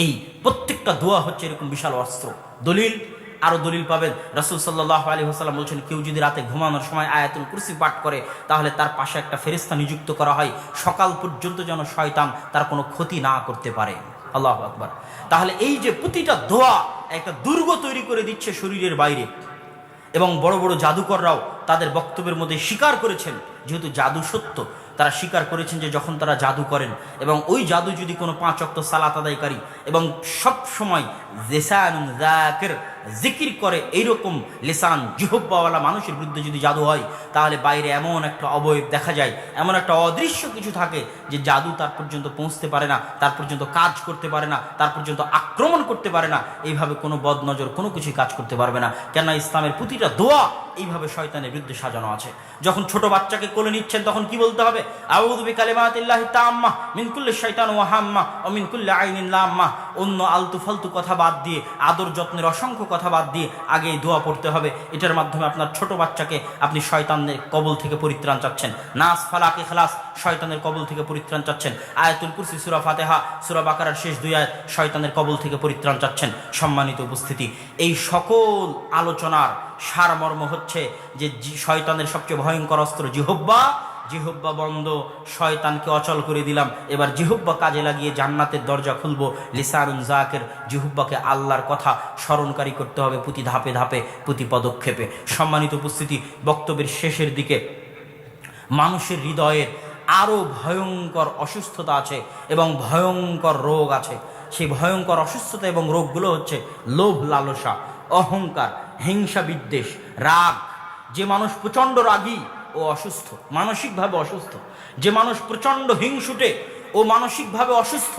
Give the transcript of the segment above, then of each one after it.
এই প্রত্যেকটা দোয়া হচ্ছে এরকম বিশাল অস্ত্র। দলিল, আরো দলিল পাবেন। রাসূল সাল্লাল্লাহু আলাইহি ওয়াসাল্লাম বলছেন, কেউ যদি রাতে ঘুমানোর সময় আয়াতুল কুরসি পাঠ করে তাহলে তার পাশে একটা ফেরেশতা নিযুক্ত করা হয়, সকাল পর্যন্ত যেন শয়তান তার কোনো ক্ষতি না করতে পারে। আল্লাহু আকবার। তাহলে এই যে প্রতিটা দোয়া একটা দুর্গ তৈরি করে দিচ্ছে শরীরের বাইরে। এবং বড় বড় জাদুকররাও তাদের বক্তব্যের মধ্যে স্বীকার করেছেন, যেহেতু জাদু সত্য, তারা স্বীকার করেছেন যে যখন তারা জাদু করেন এবং ওই জাদু যদি কোনো 5 ওয়াক্ত সালাত আদায়কারী এবং সব সময় লিসানুন যাকির জিকির করে এইরকম লিসান জিহ্বাওয়ালা মানুষের বিরুদ্ধে যদি জাদু হয়, তাহলে বাইরে এমন একটা অবয়ব দেখা যায়, এমন একটা অদৃশ্য কিছু থাকে যে জাদু তার পর্যন্ত পৌঁছতে পারে না, তার পর্যন্ত কাজ করতে পারে না, তার পর্যন্ত আক্রমণ করতে পারে না। এইভাবে কোনো বদনজর কোনো কিছুই কাজ করতে পারবে না। কেননা ইসলামের প্রতিটা দোয়া এইভাবে শয়তানের বিরুদ্ধে সাজানো আছে। যখন ছোট বাচ্চাকে কোলে নিচ্ছেন তখন কি বলতে হবে? আউযু বিকালিমাতিল্লাহি তাম্মাহ মিন কুল্লি শাইতান ওয়া হাম্মা ওয়া মিন কুল্লি আইনিন লাম্মা। অন্য আলতু ফালতু কথা বাদ দিয়ে, আদর যত্নের অসংখ্য কথা বাদ দিয়ে আগে এই দোয়া পড়তে হবে। এটার মাধ্যমে আপনার ছোট বাচ্চাকে আপনি শয়তানের কবল থেকে পরিত্রাণ চাচ্ছেন। নাস, ফালাক, ইখলাস শয়তানের কবল থেকে পরিত্রাণ চাচ্ছেন। আয়াতুল কুরসি, সূরা ফাতিহা, সূরা বাকারার শেষ 2 আয়াত শয়তানের কবল থেকে পরিত্রাণ চাচ্ছেন। সম্মানিত উপস্থিতি, এই সকল আলোচনার সারমর্ম হচ্ছে যে শয়তানের সবচেয়ে ভয়ঙ্কর অস্ত্র জিহ্বা। জিহ্বা বন্ধ, শয়তানকে অচল করে দিলাম। এবার জিহ্বা কাজে লাগিয়ে জান্নাতের দরজা খুলবো। লিসানুন যাকির, জিহ্বাকে আল্লাহর কথা স্মরণকারী করতে হবে প্রতি ধাপে ধাপে, প্রতি পদক্ষেপে। সম্মানিত উপস্থিতি, বক্তব্যের শেষের দিকে মানুষের হৃদয়ের আরও ভয়ঙ্কর অসুস্থতা আছে এবং ভয়ঙ্কর রোগ আছে। সেই ভয়ঙ্কর অসুস্থতা এবং রোগগুলো হচ্ছে লোভ, লালসা, অহংকার, হিংসা, বিদ্বেষ, রাগ। যে মানুষ প্রচণ্ড রাগী ও অসুস্থ, মানসিকভাবে অসুস্থ। যে মানুষ প্রচণ্ড হিংসুটে ও মানসিকভাবে অসুস্থ।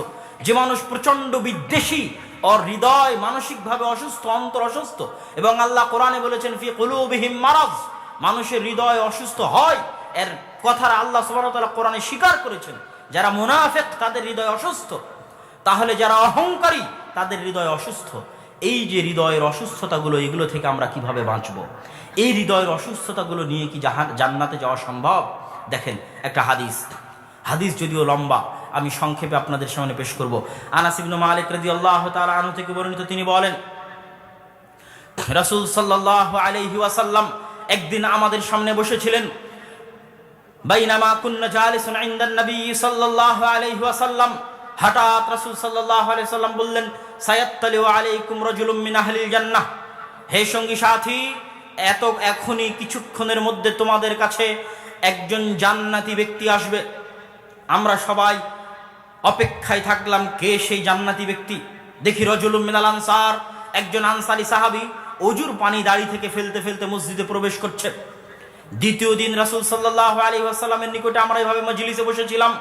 যে মানুষ প্রচণ্ড বিদ্বেষী, ওর হৃদয় মানসিকভাবে অসুস্থ, অন্তর অসুস্থ। এবং আল্লাহ কোরআনে বলেছেন, ফি কুলুবিহিম মারাজ, মানুষের হৃদয় অসুস্থ হয়। এর কথার আল্লাহ সুবহানাহু ওয়া তাআলা কোরআনে স্বীকার করেছেন। যারা মুনাফিক তাদের হৃদয় অসুস্থ, তাহলে যারা অহংকারী তাদের হৃদয় অসুস্থ। এই যে হৃদয়ের অসুস্থতাগুলো, এগুলো থেকে আমরা কিভাবে বাঁচব? এই হৃদয়ের অসুস্থতাগুলো নিয়ে কি জান্নাতে যাওয়া সম্ভব? দেখেন একটা হাদিস যদিও লম্বা, আমি সংক্ষেপে আপনাদের সামনে পেশ করব। আনাস ইবনে মালিক রাদিয়াল্লাহু তাআলা আনহু থেকে বর্ণিত, তিনি বলেন, রাসূল সাল্লাল্লাহু আলাইহি ওয়াসাল্লাম একদিন আমাদের সামনে বসেছিলেন। বাইনামা কুন্না জালিসুন ইনদান নবী সাল্লাল্লাহু আলাইহি ওয়াসাল্লাম, হঠাৎ রাসূল সাল্লাল্লাহু আলাইহি ওয়াসাল্লাম বললেন, সায়াত্তালিউ আলাইকুম রাজুলুম মিন আহলিল জান্নাহ, হে সঙ্গী সাথী, এখনই কিছুক্ষণের মধ্যে তোমাদের কাছে একজন জান্নাতি ব্যক্তি আসবে। আমরা সবাই অপেক্ষায় থাকলাম, কে সেই জান্নাতি ব্যক্তি? দেখি রাজুলুম মিনাল আনসার, একজন আনসারী সাহাবী ওযুর পানি দাড়ি থেকে ফেলতে ফেলতে মসজিদে প্রবেশ করছে। দ্বিতীয় দিন রাসূল সাল্লাল্লাহু আলাইহি ওয়াসাল্লামের নিকটে আমরা এভাবে মজলিসে বসেছিলাম।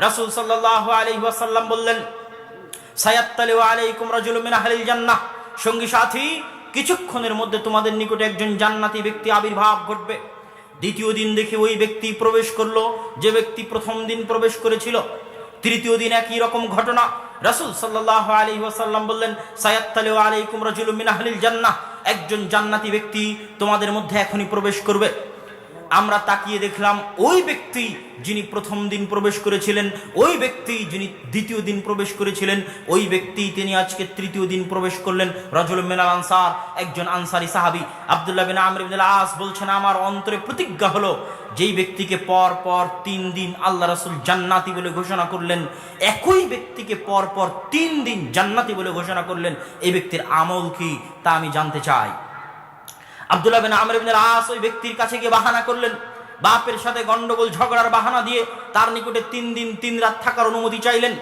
রাসূল সাল্লাল্লাহু আলাইহি ওয়াসাল্লাম বললেন, সায়াত্তালিউ আলাইকুম রাজুলুম মিন আহলিল জান্নাহ, সঙ্গী সাথী, কিছুক্ষণের মধ্যে তোমাদের নিকটে একজন জান্নাতি ব্যক্তি আবির্ভাব ঘটবে। দ্বিতীয় দিন দেখে ওই ব্যক্তি প্রবেশ করলো, যে ব্যক্তি প্রথম দিন প্রবেশ করেছিল। তৃতীয় দিন একই রকম ঘটনা। রাসূল সাল্লাল্লাহু আলাইহি ওয়াসাল্লাম বললেন, সায়াত্তালিউ আলাইকুম রাজুলুম মিন আহলিল জান্নাহ, একজন জান্নাতি ব্যক্তি তোমাদের মধ্যে এখনই প্রবেশ করবে। আমরা তাকিয়ে দেখলাম, ওই ব্যক্তি যিনি প্রথম দিন প্রবেশ করেছিলেন, ওই ব্যক্তি যিনি দ্বিতীয় দিন প্রবেশ করেছিলেন, ওই ব্যক্তি তিনি আজকে তৃতীয় দিন প্রবেশ করলেন। রাজুলুম মিনাল আনসার, একজন আনসারী সাহাবী। আব্দুল্লাহ বিন আমর ইবনে আস বলছেন, আমার অন্তরে প্রতিজ্ঞা হলো, যেই ব্যক্তিকে পর পর 3 দিন আল্লাহ রাসূল জান্নাতি বলে ঘোষণা করলেন, একই ব্যক্তিকে পর পর 3 দিন জান্নাতি বলে ঘোষণা করলেন, এই ব্যক্তির আমল কি তা আমি জানতে চাই। আব্দুল্লাহ বিন আমর ইবনে আস ওই ব্যক্তির কাছে গিয়ে বাহানা করলেন, বাপের সাথে গন্ডগোল ঝগড়ার বাহানা দিয়ে তার নিকটে 3 দিন 3 রাত থাকার অনুমতি চাইলেন।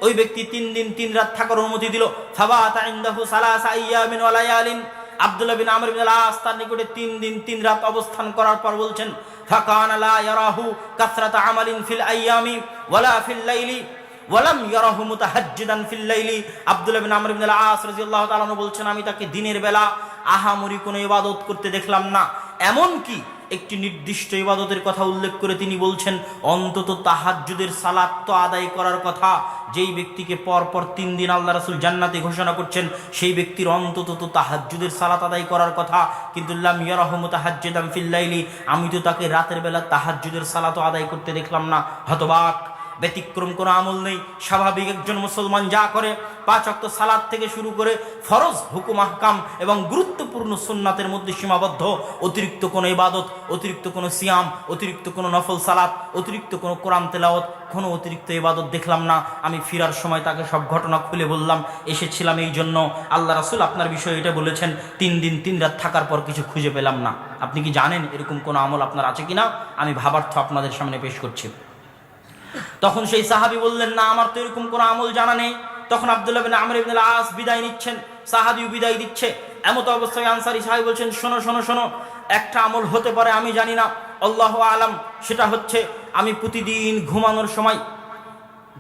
ওই ব্যক্তি 3 দিন 3 রাত থাকার অনুমতি দিল। ফাবাতা ইনদাহু সালাসা আইয়ামিন ওয়া লায়ালিন, আব্দুল্লাহ বিন আমর ইবনে আস তার নিকটে 3 দিন 3 রাত অবস্থান করার পর বলছেন, ফাকানা লা ইয়ারাহু কাসরাতা আমালিন ফিল আইয়ামি ওয়ালা ফিল লাইলি ওয়ালাম ইয়ারাহু মুতাহাজ্জিদান ফিল লাইলি। আব্দুল্লাহ বিন আমর ইবনে আস রাদিয়াল্লাহু তাআলা আনহু বলছেন, আমি তাকে দিনের বেলা আহামরি কোনো ইবাদত করতে দেখলাম না। এমনকি একটি নির্দিষ্ট ইবাদতের কথা উল্লেখ করে তিনি বলছেন, অন্তত তাহাজ্জুদের সালাত তো আদায় করার কথা। যেই ব্যক্তিকে পরপর 3 দিন আল্লাহ রাসূল জান্নাতি ঘোষণা করছেন, সেই ব্যক্তির অন্তত তো তাহাজ্জুদের সালাত আদায় করার কথা। কিন্তু লাম ইয়ারাহু মুতাহাজ্জিদান ফিল লাইলি, আমি তো তাকে রাতের বেলা তাহাজ্জুদের সালাতও আদায় করতে দেখলাম না। হতবাক! ব্যতিক্রম কোনো আমল নেই। স্বাভাবিক একজন মুসলমান যা করে 5 ওয়াক্ত সালাত থেকে শুরু করে ফরজ হুকুম আহকাম এবং গুরুত্বপূর্ণ সুন্নাতের মধ্যে সীমাবদ্ধ। অতিরিক্ত কোনো ইবাদত, অতিরিক্ত কোনো সিয়াম, অতিরিক্ত কোনো নফল সালাত, অতিরিক্ত কোনো কোরআন তেলাওয়াত, কোনো অতিরিক্ত ইবাদত দেখলাম না। আমি ফিরার সময় তাকে সব ঘটনা খুলে বললাম, এসেছিলাম এই জন্য, আল্লাহ রাসূল আপনার বিষয়ে এটা বলেছেন, 3 দিন 3 রাত থাকার পর কিছু খুঁজে পেলাম না। আপনি কি জানেন এরকম কোনো আমল আপনার আছে কিনা? আমি ভাবার্থ আপনাদের সামনে পেশ করছি। তখন সেই সাহাবী বললেন, না আমার তো এরকম কোনো আমল জানা নেই। তখন আব্দুল্লাহ বিন আমর ইবনে আল-আস বিদায় নিচ্ছেন, সাহাবীও বিদায় দিচ্ছে। এমত অবস্থায় আনসারী সাহাবী বলছেন, শোনো শোনো শোনো, একটা আমল হতে পারে, আমি জানি না, আল্লাহু আলাম। সেটা হচ্ছে আমি প্রতিদিন ঘুমানোর সময়,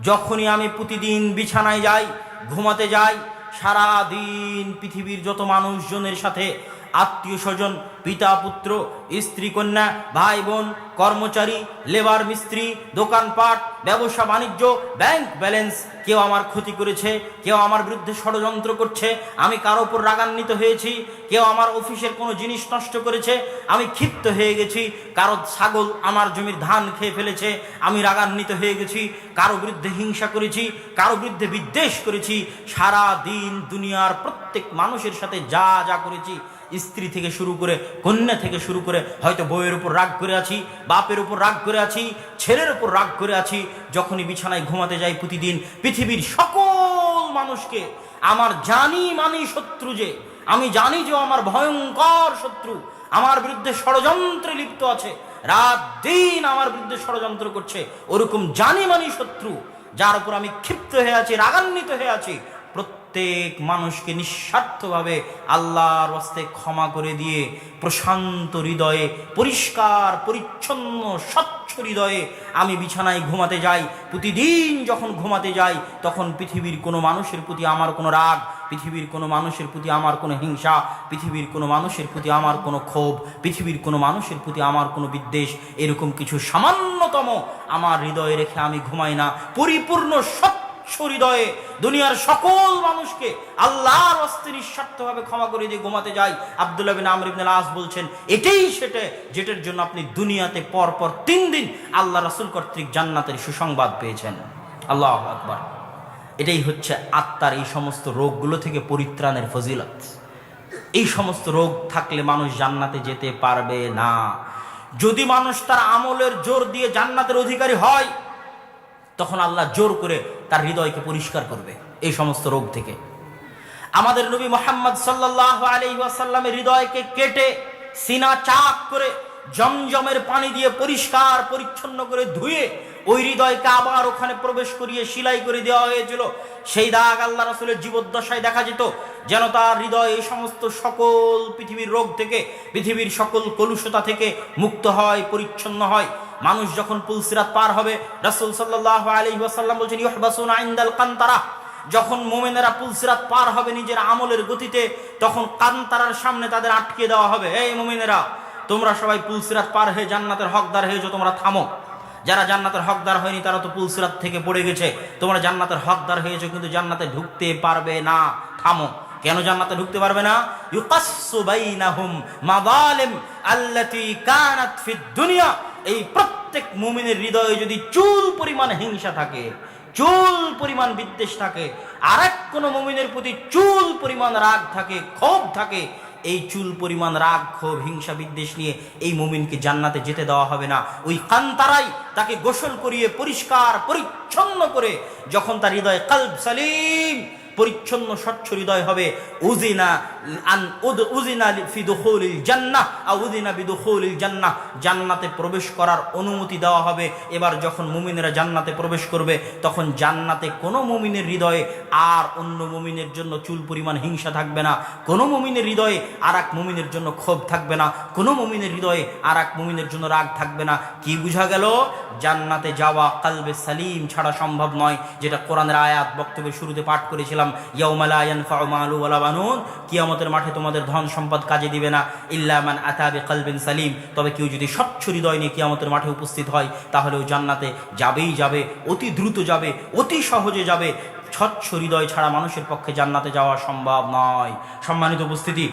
যখনই আমি প্রতিদিন বিছানায় যাই, ঘুমাতে যাই, সারা দিন পৃথিবীর যত মানুষজনের সাথে, আত্মীয় স্বজন, পিতা পুত্র, স্ত্রী কন্যা, ভাই বোন, কর্মচারী, লেবার মিস্ত্রি, দোকানপাট, ব্যবসা বাণিজ্য, ব্যাংক ব্যালেন্স, কেউ আমার ক্ষতি করেছে, কেউ আমার বিরুদ্ধে ষড়যন্ত্র করছে, আমি কারো উপর রাগান্বিত হয়েছি, কেউ আমার অফিসের কোনো জিনিস নষ্ট করেছে, আমি ক্ষিপ্ত হয়ে গেছি, কারো ছাগল আমার জমির ধান খেয়ে ফেলেছে, আমি রাগান্বিত হয়ে গেছি, কারো বিরুদ্ধে হিংসা করেছি, কারো বিরুদ্ধে বিদ্বেষ করেছি, সারা দিন দুনিয়ার প্রত্যেক মানুষের সাথে যা যা করেছি, স্ত্রী থেকে শুরু করে, কন্যা থেকে শুরু করে, হয়তো বউয়ের উপর রাগ করে আছি, বাপের উপর রাগ করে আছি, ছেলের উপর রাগ করে আছি। যখনই বিছানায় ঘুমাতে যাই প্রতিদিন পৃথিবীর সকল মানুষকে আমার জানি মানি শত্রু, যে আমি জানি যে আমার ভয়ঙ্কর শত্রু, আমার বিরুদ্ধে ষড়যন্ত্রে লিপ্ত আছে, রাত দিন আমার বিরুদ্ধে ষড়যন্ত্র করছে, ওরকম জানি মানি শত্রু যার উপর আমি ক্ষিপ্ত হয়ে আছি, রাগান্বিত হয়ে আছি, প্রত্যেক মানুষকে নিঃস্বার্থভাবে আল্লাহর হস্তে ক্ষমা করে দিয়ে প্রশান্ত হৃদয়ে, পরিষ্কার পরিচ্ছন্ন স্বচ্ছ হৃদয়ে আমি বিছানায় ঘুমাতে যাই। প্রতিদিন যখন ঘুমাতে যাই, তখন পৃথিবীর কোনো মানুষের প্রতি আমার কোনো রাগ, পৃথিবীর কোনো মানুষের প্রতি আমার কোনো হিংসা, পৃথিবীর কোনো মানুষের প্রতি আমার কোনো ক্ষোভ, পৃথিবীর কোনো মানুষের প্রতি আমার কোনো বিদ্বেষ, এরকম কিছু সামান্যতম আমার হৃদয়ে রেখে আমি ঘুমাই না। পরিপূর্ণ হৃদয়ে দুনিয়ার সকল মানুষকে আল্লাহর হস্তে নিঃস্বার্থভাবে ক্ষমা করে দিয়ে ঘুমাতে যাই। আব্দুল্লাহ বিন আমর ইবনে আল-আস বলছেন, এটাই সেটা যেটার জন্য আপনি দুনিয়াতে পর পর 3 দিন আল্লাহ রাসূল কর্তৃক জান্নাতের সুসংবাদ পেয়েছেন। আল্লাহু আকবার। এটাই হচ্ছে আত্মার এই সমস্ত রোগগুলো থেকে পরিত্রাণের ফজিলত। এই সমস্ত রোগ থাকলে মানুষ জান্নাতে যেতে পারবে না। যদি মানুষ তার আমলের জোর দিয়ে জান্নাতের অধিকারী হয়, তখন আল্লাহ জোর করে তার হৃদয়কে পরিষ্কার করবে এই সমস্ত রোগ থেকে। আমাদের নবী মুহাম্মদ সাল্লাল্লাহু আলাইহি ওয়াসাল্লামের হৃদয়কে কেটে সিনা চাক করে জমজমের পানি দিয়ে পরিষ্কার পরিচ্ছন্ন করে ধুয়ে ওই হৃদয়কে আবার ওখানে প্রবেশ করিয়ে সেলাই করে দেওয়া হয়েছিল। সেই দাগ আল্লাহ রাসূলের জীবদ্দশায় দেখা যেত, যেন তার হৃদয় এই সমস্ত সকল পৃথিবীর রোগ থেকে, পৃথিবীর সকল কলুষতা থেকে মুক্ত হয়, পরিচ্ছন্ন হয়। মানুষ যখন পুলসিরাত পার হবে, রাসূল সাল্লাল্লাহু আলাইহি ওয়াসাল্লাম বলেছেন, ইউহবাসুনা ইনদাল কান্তারা, যখন মুমিনেরা পুলসিরাত পার হবে নিজের আমলের গতিতে, তখন কান্তারার সামনে তাদের আটকে দেওয়া হবে, এই মুমিনেরা, তোমরা সবাই পুলসিরাত পার হয়ে জান্নাতের হকদার হয়েছো, তোমরা থামো। যারা জান্নাতের হকদার হয়নি তারা তো পুলসিরাত থেকে পড়ে গেছে, তোমরা জান্নাতের হকদার হয়েছো কিন্তু জান্নাতে ঢুকতে পারবে না, থামো। কেন জান্নাতে ঢুকতে পারবে না? ইউকাসসু বাইনাহুম মাযালিম আল্লাতী কানাত ফিদ দুনিয়া। এই প্রত্যেক মুমিনের হৃদয়ে যদি চুল পরিমাণ হিংসা থাকে, চুল পরিমাণ বিদ্বেষ থাকে, আর এক কোন মুমিনের প্রতি চুল পরিমাণ রাগ থাকে, ক্ষোভ থাকে, এই চুল পরিমাণ রাগ, ক্ষোভ, হিংসা, বিদ্বেষ নিয়ে এই মুমিনকে জান্নাতে যেতে দেওয়া হবে না। ওই কান্তারাই তাকে গোসল করিয়ে পরিষ্কার পরিচ্ছন্ন করে যখন তার হৃদয় কলব সালিম, পরিচ্ছন্ন স্বচ্ছ হৃদয় হবে, জান্নাতে প্রবেশ করার অনুমতি দেওয়া হবে। এবার যখন মুমিনেরা জান্নাতে প্রবেশ করবে, তখন জান্নাতে কোনো মুমিনের হৃদয়ে আর অন্য মুমিনের জন্য চুল পরিমাণ হিংসা থাকবে না, কোনো মুমিনের হৃদয়ে আর এক মুমিনের জন্য ক্ষোভ থাকবে না, কোনো মুমিনের হৃদয়ে আর এক মুমিনের জন্য রাগ থাকবে না। কি বুঝা গেল? জান্নাতে যাওয়া কলবে সালিম ছাড়া সম্ভব নয়, যেটা কোরআনের আয়াত বক্তব্যের শুরুতে পাঠ করেছিলাম, ইয়াউমা লা ইয়ানফাউ মালু ওয়ালা বানুন, কিয়ামতের মাঠে তোমাদের ধন সম্পদ কাজে দিবে না, ইল্লা মান আতা বিকলবিন সালিম, তবে কেউ যদি স্বচ্ছ হৃদয় নিয়ে কিয়ামতের মাঠে উপস্থিত হয়, তাহলে ও জান্নাতে যাবেই যাবে, অতি দ্রুত যাবে, অতি সহজে যাবে। স্বচ্ছ হৃদয় ছাড়া মানুষের পক্ষে জান্নাতে যাওয়া সম্ভব নয়। সম্মানিত উপস্থিতি।